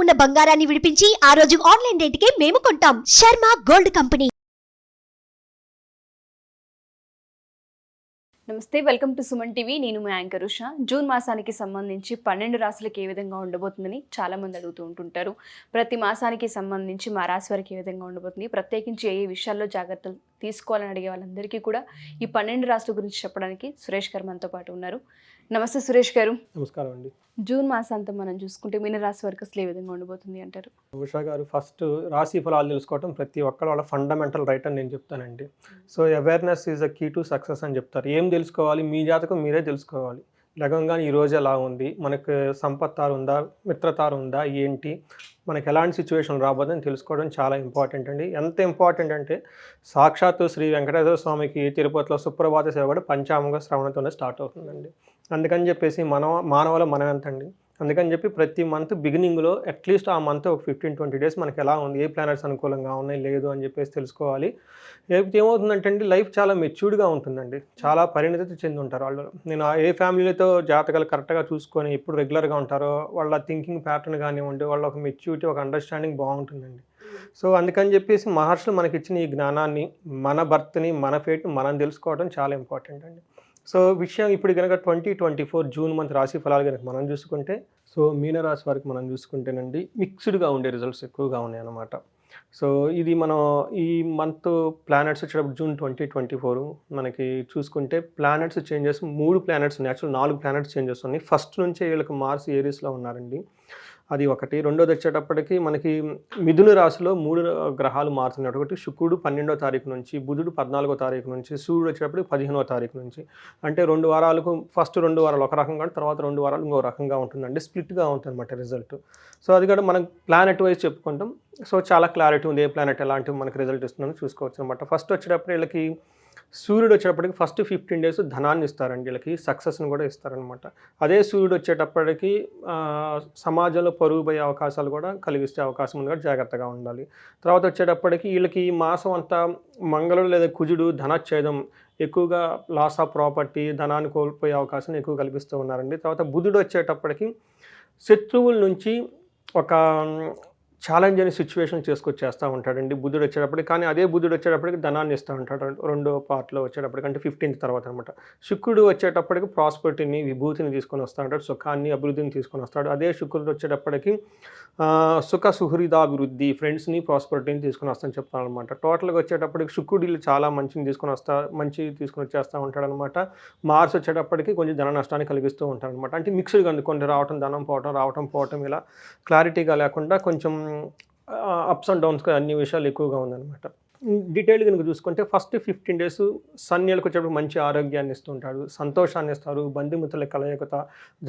ఉన్న బంగారాన్ని విడిపించి ఆ రోజు ఆన్లైన్ రేటుకే మేము కొంటాం. Sharma gold company. నమస్తే, వెల్కమ్ టు సుమన్ టీవీ. నేను మీ యాంకర్ ఉషా. జూన్ మాసానికి సంబంధించి 12 రాశులకు ఏ విధంగా ఉండబోతుందని చాలామంది అడుగుతూ ఉంటుంటారు. ప్రతి మాసానికి సంబంధించి మా రాశి వారికి ఏ విధంగా ఉండబోతుంది, ప్రత్యేకించి ఏ విషయాల్లో జాగ్రత్తలు తీసుకోవాలని అడిగే వాళ్ళందరికీ కూడా ఈ 12 రాశుల గురించి చెప్పడానికి సురేష్ గారు మనతో పాటు ఉన్నారు. నమస్తే సురేష్ గారు. నమస్కారం అండి. జూన్ మాసాంతం మనం చూసుకుంటే మీన రాశి వారికి అసలు ఏ విధంగా ఉండబోతుంది అంటారు? ఉషా గారు, ఫస్ట్ రాశి ఫలాలు తెలుసుకోవడం ప్రతి ఒక్కరు వాళ్ళ ఫండమెంటల్ రైట్ అని నేను చెప్తానండి. So awareness is a key to success అని చెప్తారు. ఏం తెలుసుకోవాలి? మీ జాతకం మీరే తెలుసుకోవాలి. లగంగా ఈరోజు ఎలా ఉంది, మనకు సంపత్తారు ఉందా, మిత్రతారు ఉందా, ఏంటి, మనకు ఎలాంటి సిచ్యువేషన్ రాబోదని తెలుసుకోవడం చాలా ఇంపార్టెంట్ అండి. ఎంత ఇంపార్టెంట్ అంటే సాక్షాత్తు శ్రీ వెంకటేశ్వర స్వామికి తిరుపతిలో సుప్రభాత సేవ కూడా పంచాంగ శ్రవణతోనే స్టార్ట్ అవుతుందండి. అందుకని చెప్పేసి మానవుల మనం ఎంతండి. అందుకని చెప్పి ప్రతి మంత్ బిగినింగ్లో అట్లీస్ట్ ఆ మంత్ ఒక 15-20 డేస్ మనకి ఎలా ఉంది, ఏ ప్లానెట్స్ అనుకూలంగా ఉన్నాయి లేదు అని చెప్పేసి తెలుసుకోవాలి. ఏమవుతుందంటే అండి, లైఫ్ చాలా మెచ్యూర్డ్గా ఉంటుందండి. చాలా పరిణితి చెంది ఉంటారు వాళ్ళు. నేను ఏ ఫ్యామిలీతో జాతకాలు కరెక్ట్గా చూసుకొని ఎప్పుడు రెగ్యులర్గా ఉంటారో వాళ్ళ థింకింగ్ ప్యాటర్న్ కానివ్వండి, వాళ్ళ ఒక మెచ్యూరిటీ, ఒక అండర్స్టాండింగ్ బాగుంటుందండి. సో అందుకని చెప్పేసి మహర్షులు మనకి ఇచ్చిన ఈ జ్ఞానాన్ని, మన బర్త్ని, మన ఫేట్ని మనం తెలుసుకోవడం చాలా ఇంపార్టెంట్ అండి. సో విషయం ఇప్పుడు కనుక 2024 జూన్ మంత్ రాశి ఫలాలు కనుక మనం చూసుకుంటే, సో మీనరాశి వారికి మనం చూసుకుంటేనండి మిక్స్డ్గా ఉండే రిజల్ట్స్ ఎక్కువగా ఉన్నాయి అన్నమాట. సో ఇది మనం ఈ మంత్ ప్లానెట్స్ వచ్చేటప్పుడు జూన్ 2024 మనకి చూసుకుంటే ప్లానెట్స్ చేంజెస్ 3 ప్లానెట్స్ ఉన్నాయి. యాక్చువల్ 4 ప్లానెట్స్ చేంజెస్ ఉన్నాయి. ఫస్ట్ నుంచే వీళ్ళకి మార్స్ ఏరీస్లో ఉన్నారండి, అది ఒకటి. రెండోది వచ్చేటప్పటికి మనకి మిథున రాశిలో 3 గ్రహాలు మారుతున్నాయి. ఒకటి శుక్రుడు 12వ తారీఖు నుంచి, బుధుడు 14వ తారీఖు నుంచి, సూర్యుడు వచ్చేటప్పటికి 15వ తారీఖు నుంచి. అంటే 2 వారాలకు ఫస్ట్ 2 వారాలు ఒక రకంగా, తర్వాత 2 వారాలు ఇంకో రకంగా ఉంటుందండి. స్ప్లిట్గా ఉంటుంది అన్నమాట రిజల్ట్. సో అది కూడా మనం ప్లానెట్ వైజ్ చెప్పుకుంటాం. సో చాలా క్లారిటీ ఉంది, ఏ ప్లానెట్ ఎలాంటి మనకి రిజల్ట్ ఇస్తుందని చూసుకోవచ్చు అనమాట. ఫస్ట్ వచ్చేటప్పుడు వీళ్ళకి సూర్యుడు వచ్చేటప్పటికి ఫస్ట్ 15 డేస్ ధనాన్ని ఇస్తారండి, వీళ్ళకి సక్సెస్ని కూడా ఇస్తారనమాట. అదే సూర్యుడు వచ్చేటప్పటికి సమాజంలో పరుగు పోయే అవకాశాలు కూడా కలిగిస్తే అవకాశం ఉంది, కూడా జాగ్రత్తగా ఉండాలి. తర్వాత వచ్చేటప్పటికి వీళ్ళకి ఈ మాసం అంతా మంగళుడు లేదా కుజుడు ధనచ్ఛేదం, ఎక్కువగా లాస్ ఆఫ్ ప్రాపర్టీ, ధనాన్ని కోల్పోయే అవకాశం ఎక్కువ కల్పిస్తూ ఉన్నారండి. తర్వాత బుధుడు వచ్చేటప్పటికి శత్రువుల నుంచి ఒక ఛాలెంజ్ అనే సిచ్యువేషన్ చేసుకొచ్చేస్తూ ఉంటాడండి బుధుడు వచ్చేటప్పటికి. కానీ అదే బుధుడు వచ్చేటప్పటికి ధనాన్ని ఇస్తూ ఉంటాడు రెండో పార్ట్లో వచ్చేటప్పటికి, అంటే 15th తర్వాత అనమాట. శుక్రుడు వచ్చేటప్పటికి ప్రాస్పరిటీని, విభూతిని తీసుకొని వస్తూ ఉంటాడు, సుఖాన్ని, అభివృద్ధిని తీసుకొని వస్తాడు. అదే శుక్రుడు వచ్చేటప్పటికి సుఖ సుహృదాభివృద్ధి, ఫ్రెండ్స్ని, ప్రాస్పరిటీని తీసుకొని వస్తాను చెప్తాను అనమాట. టోటల్గా వచ్చేటప్పటికి శుక్రుడు చాలా మంచి తీసుకొని వచ్చేస్తూ ఉంటాడు అనమాట. మార్స్ వచ్చేటప్పటికి కొంచెం ధన నష్టాన్ని కలిగిస్తూ ఉంటాడు అనమాట. అంటే మిక్స్డ్గా కొన్ని రావటం, ధనం పోవటం ఇలా క్లారిటీగా లేకుండా కొంచెం అప్స్ అండ్ డౌన్స్గా అన్ని విషయాలు ఎక్కువగా ఉందన్నమాట. డీటెయిల్ కనుక చూసుకుంటే ఫస్ట్ 15 డేస్ సన్యాలకు వచ్చేటప్పుడు మంచి ఆరోగ్యాన్ని ఇస్తుంటాడు, సంతోషాన్ని ఇస్తారు, బంధుమిత్రుల కలయికత,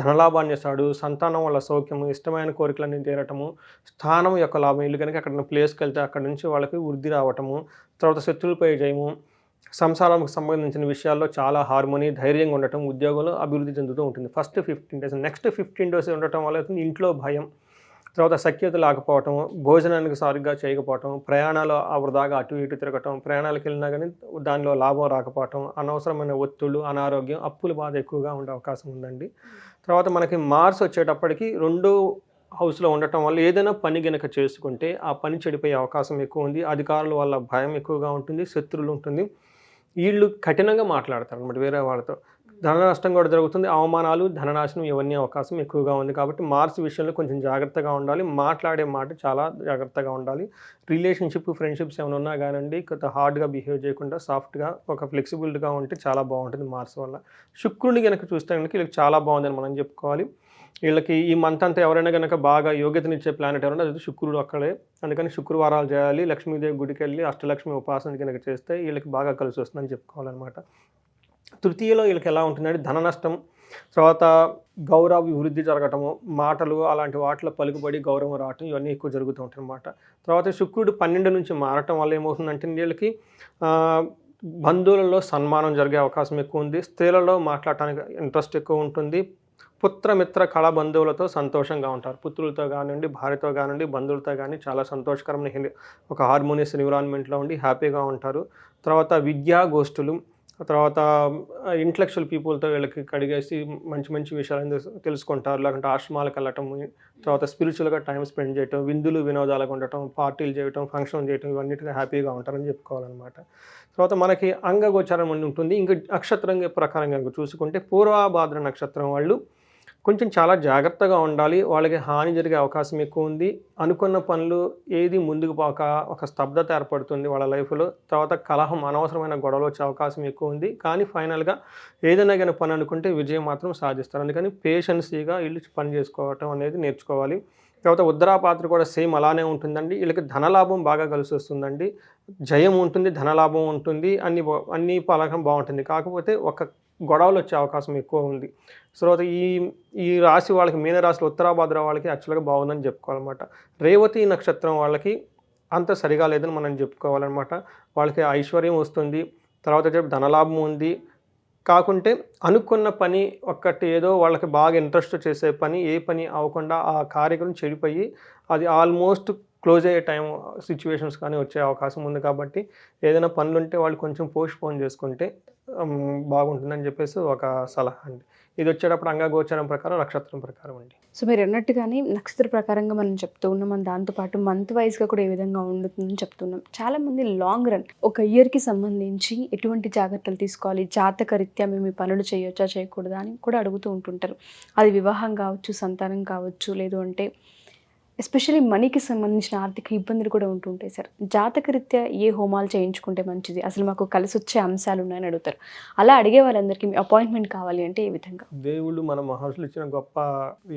ధనలాభాన్ని ఇస్తాడు, సంతానం వల్ల సౌఖ్యము, ఇష్టమైన కోరికలన్నీ తీరటము, స్థానం యొక్క లాభం. ఇల్లు కనుక అక్కడ ప్లేస్కి వెళ్తే అక్కడ నుంచి వాళ్ళకి వృద్ధి రావటము, తర్వాత శత్రువులపై జయము, సంసారానికి సంబంధించిన విషయాల్లో చాలా హార్మోనీ, ధైర్యంగా ఉండటం, ఉద్యోగంలో అభివృద్ధి చెందుతూ ఉంటుంది ఫస్ట్ 15 డేస్. నెక్స్ట్ 15 డేస్ ఉండటం వల్ల ఇంట్లో భయం, తర్వాత సఖ్యత లేకపోవటం, భోజనానికి సరిగ్గా చేయకపోవటం, ప్రయాణాలు వృధాగా అటు ఇటు తిరగటం, ప్రయాణాలకు వెళ్ళినా కానీ దానిలో లాభం రాకపోవటం, అనవసరమైన ఒత్తిళ్ళు, అనారోగ్యం, అప్పుల బాధ ఎక్కువగా ఉండే అవకాశం ఉందండి. తర్వాత మనకి మార్స్ వచ్చేటప్పటికి 2వ హౌస్లో ఉండటం వల్ల ఏదైనా పని గనక చేసుకుంటే ఆ పని చెడిపోయే అవకాశం ఎక్కువ ఉంది. అధికారుల వల్ల భయం ఎక్కువగా ఉంటుంది, శత్రువులు ఉంటుంది, వీళ్ళు కఠినంగా మాట్లాడతారు అన్నమాట వేరే వాళ్ళతో, ధన నష్టం కూడా జరుగుతుంది, అవమానాలు, ధననాశనం ఇవన్నీ అవకాశం ఎక్కువగా ఉంది. కాబట్టి మార్స్ విషయంలో కొంచెం జాగ్రత్తగా ఉండాలి, మాట్లాడే మాట చాలా జాగ్రత్తగా ఉండాలి. రిలేషన్షిప్, ఫ్రెండ్షిప్స్ ఏమైనా ఉన్నా కానివ్వండి, కొంత హార్డ్గా బిహేవ్ చేయకుండా సాఫ్ట్గా, ఒక ఫ్లెక్సిబిలిటీగా ఉంటే చాలా బాగుంటుంది మార్స్ వల్ల. శుక్రుడిని కనుక చూస్తే కనుక వీళ్ళకి చాలా బాగుందని మనం చెప్పుకోవాలి. వీళ్ళకి ఈ మంత్ అంతా ఎవరైనా కనుక బాగా యోగ్యతనిచ్చే ప్లానెట్ ఎవరైనా అది శుక్రుడు అక్కడే. అందుకని శుక్రవారాలు చేయాలి, లక్ష్మీదేవి గుడికి వెళ్ళి అష్టలక్ష్మి ఉపాసన కనుక చేస్తే వీళ్ళకి బాగా కలిసి వస్తుందని చెప్పుకోవాలన్నమాట. తృతీయలో వీళ్ళకి ఎలా ఉంటుందంటే ధన నష్టం, తర్వాత గౌరవ వృద్ధి జరగటము, మాటలు అలాంటి వాటిలో పలుకుబడి గౌరవం రావటం, ఇవన్నీ ఎక్కువ జరుగుతూ ఉంటాయి అన్నమాట. తర్వాత శుక్రుడు 12 నుంచి మారటం వల్ల ఏమవుతుందంటే వీళ్ళకి బంధువులలో సన్మానం జరిగే అవకాశం ఎక్కువ ఉంది, స్త్రీలలో మాట్లాడటానికి ఇంట్రెస్ట్ ఎక్కువ ఉంటుంది, పుత్రమిత్ర కళ బంధువులతో సంతోషంగా ఉంటారు, పుత్రులతో కానివ్వండి, భార్యతో కానివ్వండి, బంధువులతో కానీ చాలా సంతోషకరమైన ఒక హార్మోనియస్ ఎన్విరాన్మెంట్లో ఉండి హ్యాపీగా ఉంటారు. తర్వాత విద్యా గోష్ఠులు, తర్వాత ఇంటలెక్చువల్ పీపుల్తో వీళ్ళకి కడిగేసి మంచి మంచి విషయాలను తెలుసుకుంటారు, లేకుంటే ఆశ్రమాలకు వెళ్ళటము, తర్వాత స్పిరిచువల్గా టైం స్పెండ్ చేయటం, విందులు వినోదాలుగా ఉండటం, పార్టీలు చేయటం, ఫంక్షన్ చేయటం, ఇవన్నిటిగా హ్యాపీగా ఉంటారని చెప్పుకోవాలన్నమాట. తర్వాత మనకి అంగగోచారం అని ఉంటుంది. ఇంకా నక్షత్రం ప్రకారంగా చూసుకుంటే పూర్వభాద్ర నక్షత్రం వాళ్ళు కొంచెం చాలా జాగ్రత్తగా ఉండాలి. వాళ్ళకి హాని జరిగే అవకాశం ఎక్కువ ఉంది. అనుకున్న పనులు ఏది ముందుకు పోక ఒక స్తబ్దత ఏర్పడుతుంది వాళ్ళ లైఫ్లో. తర్వాత కలహం, అనవసరమైన గొడవలు వచ్చే అవకాశం ఎక్కువ ఉంది. కానీ ఫైనల్గా ఏదైనా కానీ పని అనుకుంటే విజయం మాత్రం సాధిస్తారు. అందుకని పేషెన్సీగా వీళ్ళు పని చేసుకోవటం అనేది నేర్చుకోవాలి. తర్వాత ఉత్తరాపాత్ర కూడా సేమ్ అలానే ఉంటుందండి. వీళ్ళకి ధనలాభం బాగా కలిసి వస్తుందండి. జయం ఉంటుంది, ధనలాభం ఉంటుంది, అన్ని పలకం బాగుంటుంది. కాకపోతే ఒక గొడవలు వచ్చే అవకాశం ఎక్కువ ఉంది. తర్వాత ఈ రాశి వాళ్ళకి, మీనరాశిలో ఉత్తరాభాద్ర వాళ్ళకి యాక్చువల్గా బాగుందని చెప్పుకోవాలన్నమాట. రేవతి నక్షత్రం వాళ్ళకి అంత సరిగా లేదని మనం చెప్పుకోవాలన్నమాట. వాళ్ళకి ఐశ్వర్యం వస్తుంది, తర్వాత ధనలాభం ఉంది. కాకుంటే అనుకున్న పని ఒక్కటి ఏదో వాళ్ళకి బాగా ఇంట్రెస్ట్ చేసే పని, ఏ పని అవ్వకుండా ఆ కార్యక్రమం చెడిపోయి అది ఆల్మోస్ట్ క్లోజ్ అయ్యే టైం సిచ్యువేషన్స్ కానీ వచ్చే అవకాశం ఉంది. కాబట్టి ఏదైనా పనులు ఉంటే వాళ్ళు కొంచెం పోస్ట్పోన్ చేసుకుంటే బాగుంటుందని చెప్పేసి ఒక సలహా అండి. ఇది వచ్చేటప్పుడు అంగగోచరం ప్రకారం, నక్షత్రం ప్రకారం అండి. సో మీరు అన్నట్టుగానే నక్షత్ర ప్రకారంగా మనం చెప్తూ ఉన్నాం, మనం దాంతోపాటు మంత్ వైజ్గా కూడా ఏ విధంగా ఉంటుందని చెప్తున్నాం. చాలామంది లాంగ్ రన్ ఒక ఇయర్కి సంబంధించి ఎటువంటి జాగ్రత్తలు తీసుకోవాలి, జాతకరీత్యా మేము ఈ పనులు చేయొచ్చా చేయకూడదా అని కూడా అడుగుతూ ఉంటుంటారు. అది వివాహం కావచ్చు, సంతానం కావచ్చు, లేదు అంటే ఎస్పెషల్లీ మనీకి సంబంధించిన ఆర్థిక ఇబ్బందులు కూడా ఉంటుంటాయి సార్. జాతకరీత్యా ఏ హోమాలు చేయించుకుంటే మంచిది, అసలు మాకు కలిసి వచ్చే అంశాలు ఉన్నాయని అడుగుతారు. అలా అడిగే వాళ్ళందరికీ మీ అపాయింట్మెంట్ కావాలి అంటే ఏ విధంగా? దేవుళ్ళు మన మహర్షులు ఇచ్చిన గొప్ప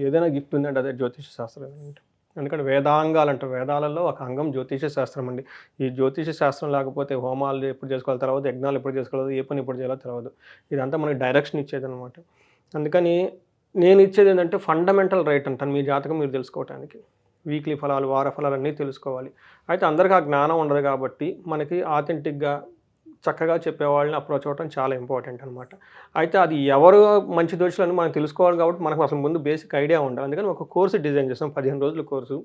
ఏదైనా గిఫ్ట్ ఉందంటే అదే జ్యోతిష శాస్త్రం అంటే. ఎందుకంటే వేదాంగాలు అంటారు, వేదాలలో ఒక అంగం జ్యోతిష శాస్త్రం అండి. ఈ జ్యోతిష శాస్త్రం లేకపోతే హోమాలు ఎప్పుడు చేసుకోవాలి తర్వాత, యజ్ఞాలు ఎప్పుడు చేసుకోవాలి, ఏ పని ఎప్పుడు చేయాలో తెలియదు. ఇదంతా మనకి డైరెక్షన్ ఇచ్చేది అనమాట. అందుకని నేను ఇచ్చేది ఏంటంటే ఫండమెంటల్ రైట్ అంటాను మీ జాతకం మీరు తెలుసుకోవటానికి. వీక్లీ ఫలాలు, వార ఫలాలు అన్నీ తెలుసుకోవాలి. అయితే అందరికీ ఆ జ్ఞానం ఉండదు కాబట్టి మనకి ఆథెంటిక్గా చక్కగా చెప్పేవాళ్ళని అప్రోచ్ అవ్వడం చాలా ఇంపార్టెంట్ అనమాట. అయితే అది ఎవరు మంచి దోషులని మనం తెలుసుకోవాలి కాబట్టి మనకు అసలు ముందు బేసిక్ ఐడియా ఉండాలి. అందుకని ఒక కోర్సు డిజైన్ చేస్తాం, 15 రోజుల కోర్సు,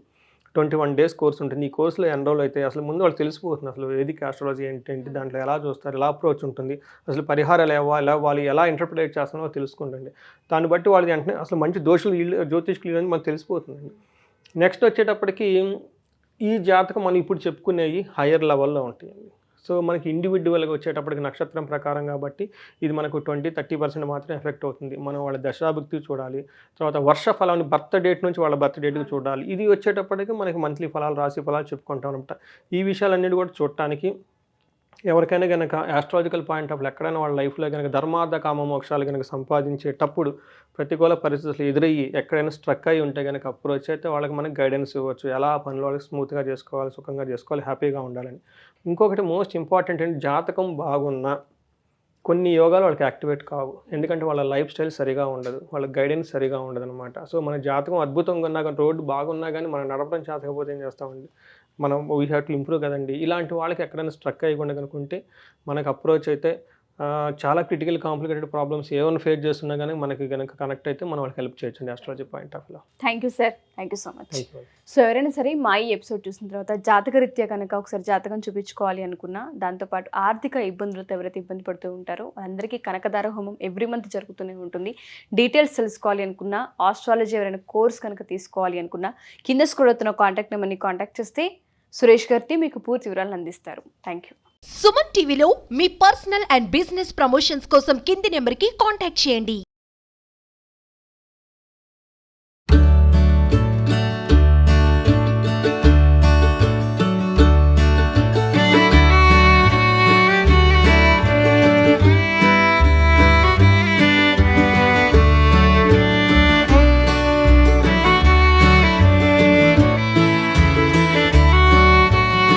21 days కోర్సు ఉంటుంది. ఈ కోర్సులో ఎన్రోల్ అయితే అసలు ముందు వాళ్ళు తెలిసిపోతుంది అసలు వేదిక్ ఆస్ట్రాలజీ ఏంటి, దాంట్లో ఎలా చూస్తారు, ఎలా అప్రోచ్ ఉంటుంది, అసలు పరిహారాలు ఎలా వాళ్ళు ఎలా ఇంటర్ప్రిటేట్ చేస్తున్నారో తెలుసుకుంటుంది. దాన్ని బట్టి వాళ్ళు వెంటనే అసలు మంచి దోషులు జ్యోతిష్కులు అని మనకు తెలిసిపోతుందండి. నెక్స్ట్ వచ్చేటప్పటికి ఈ జాతకం మనం ఇప్పుడు చెప్పుకునేవి హయ్యర్ లెవెల్లో ఉంటాయండి. సో మనకి ఇండివిజువల్గా వచ్చేటప్పటికి నక్షత్రం ప్రకారం కాబట్టి ఇది మనకు 20-30% మాత్రమే ఎఫెక్ట్ అవుతుంది. మనం వాళ్ళ దశాభుక్తి చూడాలి, తర్వాత వర్ష ఫలాన్ని బర్త్ డేట్ నుంచి వాళ్ళ బర్త్ డేట్కి చూడాలి. ఇది వచ్చేటప్పటికి మనకి మంత్లీ ఫలాలు, రాశి ఫలాలు చెప్పుకుంటాం అనమాట. ఈ విషయాలన్నిటి కూడా చూడటానికి ఎవరికైనా కనుక ఆస్ట్రాలజికల్ పాయింట్ ఆఫ్ ఎక్కడైనా వాళ్ళ లైఫ్లో కనుక ధర్మార్థ కామ మోక్షాలు కనుక సంపాదించేటప్పుడు ప్రతికూల పరిస్థితులు ఎదురయ్యి ఎక్కడైనా స్ట్రక్ అయ్యి ఉంటే కనుక అప్రోచ్ అయితే వాళ్ళకి మనకి గైడెన్స్ ఇవ్వచ్చు, ఎలా ఆ పనులు వాళ్ళకి స్మూత్గా చేసుకోవాలి, సుఖంగా చేసుకోవాలి, హ్యాపీగా ఉండాలని. ఇంకొకటి మోస్ట్ ఇంపార్టెంట్ అంటే జాతకం బాగున్నా కొన్ని యోగాలు వాళ్ళకి యాక్టివేట్ కావు. ఎందుకంటే వాళ్ళ లైఫ్ స్టైల్ సరిగా ఉండదు, వాళ్ళ గైడెన్స్ సరిగా ఉండదు అనమాట. సో మన జాతకం అద్భుతంగా ఉన్నా కానీ, రోడ్డు బాగున్నా కానీ మనం నడపడం చేతకపోతే ఏం చేస్తామండి, మనం వీ హ్యావ్ టు ఇంప్రూవ్ కదండి. ఇలాంటి వాళ్ళకి ఎక్కడైనా స్ట్రక్ అయ్యకుండా కనుకుంటే మనకు అప్రోచ్ అయితే చాలా క్రిటికల్ కాంప్లికేటెడ్ ప్రాబ్లమ్స్ ఏమైనా ఫేస్ చేస్తున్నా కానీ మనకి కనుక కనెక్ట్ అయితే మనం వాళ్ళకి హెల్ప్ చేయొచ్చండి astrology point of view. Thank you sir, thank you so much. So ఎవరైనా సరే మా ఈ ఎపిసోడ్ చూసిన తర్వాత జాతకరీత్యా కనుక ఒకసారి జాతకం చూపించుకోవాలి అనుకున్నా, దాంతోపాటు ఆర్థిక ఇబ్బందులతో ఎవరైతే ఇబ్బంది పడుతూ ఉంటారో అందరికీ కనకదార హోమం ఎవ్రీ మంత్ జరుగుతూనే ఉంటుంది. డీటెయిల్స్ తెలుసుకోవాలి అనుకున్నా, ఆస్ట్రాలజీ ఎవరైనా కోర్స్ కనుక తీసుకోవాలి అనుకున్నా, కింద స్క్రోల్ అవుతున్న కాంటాక్ట్ నెంబర్ని కాంటాక్ట్ చేస్తే సురేష్ గారితో మీకు పూర్తి వివరాలు అందిస్తారు. Thank you. సుమన్ టీవీలో మీ పర్సనల్ అండ్ బిజినెస్ ప్రమోషన్స్ కోసం కింది నెంబర్కి కాంటాక్ట్ చేయండి.